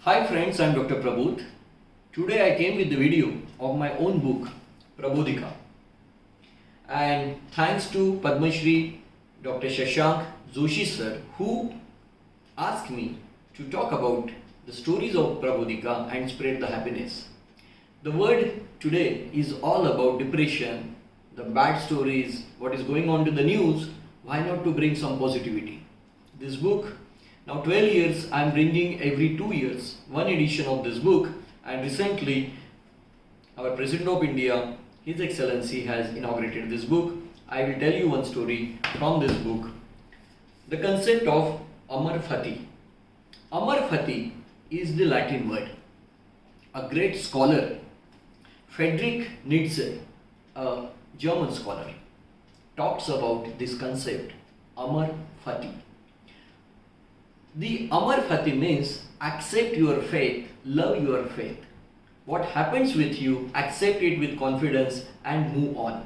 Hi friends, I am Dr. Prabodh. Today I came with the video of my own book, Prabodhika. And thanks to Padma Shri Dr. Shashank Joshi sir, who asked me to talk about the stories of Prabodhika and spread the happiness. The word today is all about depression, the bad stories, what is going on to the news. Why not to bring some positivity? This book, now 12 years, I am bringing every 2 years one edition of this book, and recently our President of India, His Excellency, has inaugurated this book. I will tell you one story from this book. The concept of Amor Fati. Amor Fati is the Latin word. A great scholar, Friedrich Nietzsche, a German scholar, talks about this concept, Amor Fati. The Amor Fati means accept your faith, love your faith. What happens with you, accept it with confidence and move on.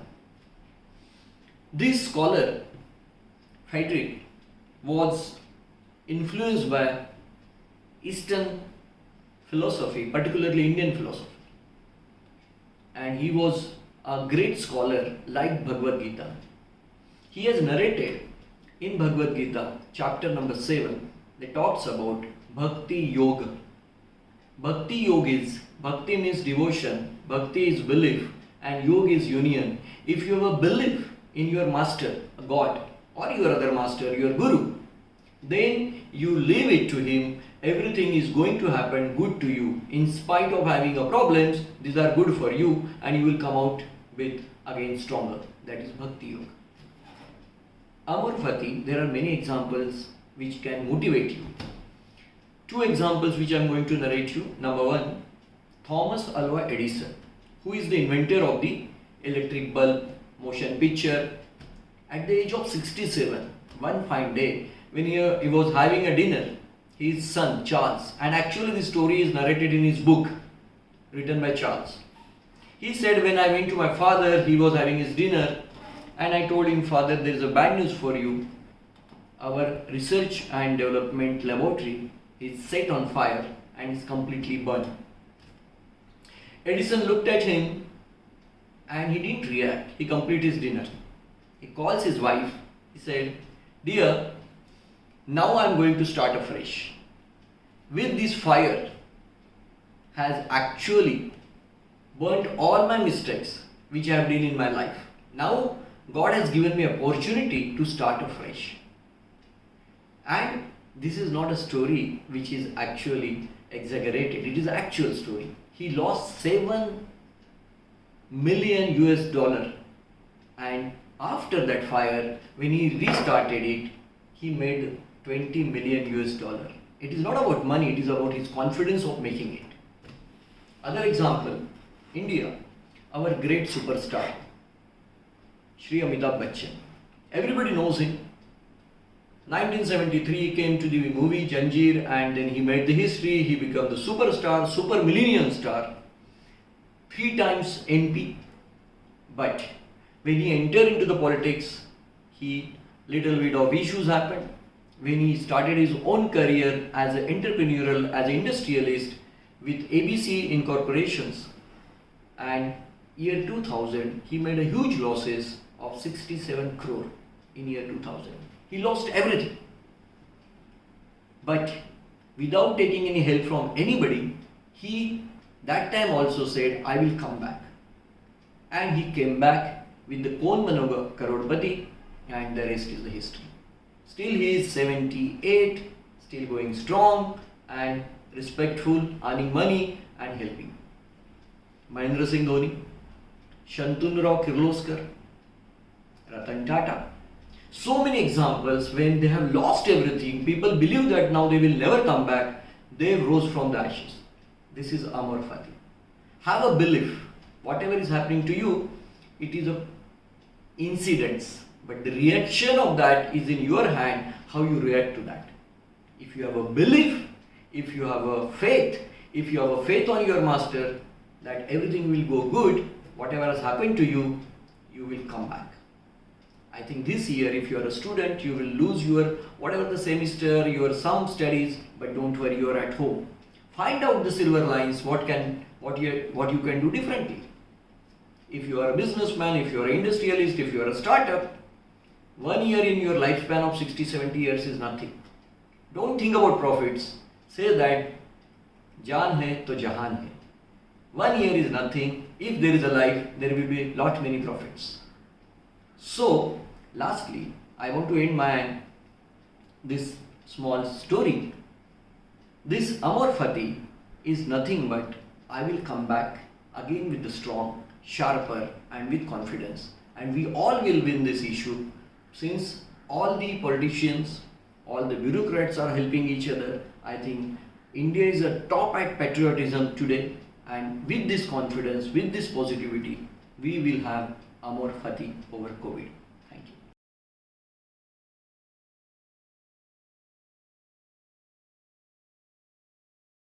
This scholar, Friedrich, was influenced by Eastern philosophy, particularly Indian philosophy. And he was a great scholar like Bhagavad Gita. He has narrated in Bhagavad Gita, chapter number 7, that talks about Bhakti Yoga. Bhakti Yoga is, Bhakti means devotion, Bhakti is belief, and Yoga is union. If you have a belief in your master, a God, or your other master, your Guru, then you leave it to him. Everything is going to happen good to you. In spite of having a problems, these are good for you, and you will come out with again stronger. That is Bhakti Yoga. Amor Fati, there are many examples which can motivate you. Two examples which I am going to narrate you. Number one, Thomas Alva Edison, who is the inventor of the electric bulb, motion picture. At the age of 67, one fine day, when he was having a dinner, his son Charles, and actually the story is narrated in his book written by Charles. He said, when I went to my father, he was having his dinner, and I told him, Father, there is a bad news for you. Our research and development laboratory is set on fire and is completely burned. Edison looked at him and he didn't react. He completed his dinner. He calls his wife. He said, Dear, now I am going to start afresh. With this fire has actually burnt all my mistakes which I have done in my life. Now God has given me an opportunity to start afresh. And this is not a story which is actually exaggerated. It is an actual story. He lost 7 million US dollar, and after that fire, when he restarted it, he made 20 million US dollar. It is not about money, it is about his confidence of making it. Other example, India, our great superstar, Shri Amitabh Bachchan. Everybody knows him. 1973 he came to the movie Janjeer, and then he made the history. He became the superstar, super millennium star, 3 times MP. But when he entered into the politics, little bit of issues happened. When he started his own career as an entrepreneurial, as an industrialist with ABC Incorporations, and year 2000 he made a huge losses of 67 crore in year 2000. He lost everything. But without taking any help from anybody, he that time also said, I will come back. And he came back with the Kaun Banega Crorepati, and the rest is the history. Still he is 78, still going strong and respectful, earning money and helping. Mahendra Singh Dhoni, Shantanu Rao Kirloskar, Ratan Tata. So many examples when they have lost everything, people believe that now they will never come back, they rose from the ashes. This is Amor Fati. Have a belief, whatever is happening to you, it is a incidents, but the reaction of that is in your hand, how you react to that. If you have a belief, if you have a faith, if you have a faith on your master, that everything will go good, whatever has happened to you, you will come back. I think this year, if you are a student, you will lose your whatever the semester, your some studies, but don't worry, you are at home. Find out the silver lines, what you can do differently. If you are a businessman, if you are an industrialist, if you are a startup, 1 year in your lifespan of 60-70 years is nothing. Don't think about profits. Say that jaan hai to jahan hai. 1 year is nothing. If there is a life, there will be lot many profits. So, lastly, I want to end this small story. This Amor Fati is nothing but I will come back again with the strong, sharper and with confidence, and we all will win this issue, since all the politicians, all the bureaucrats are helping each other. I think India is a top at patriotism today, and with this confidence, with this positivity, we will have Amor Fati over COVID.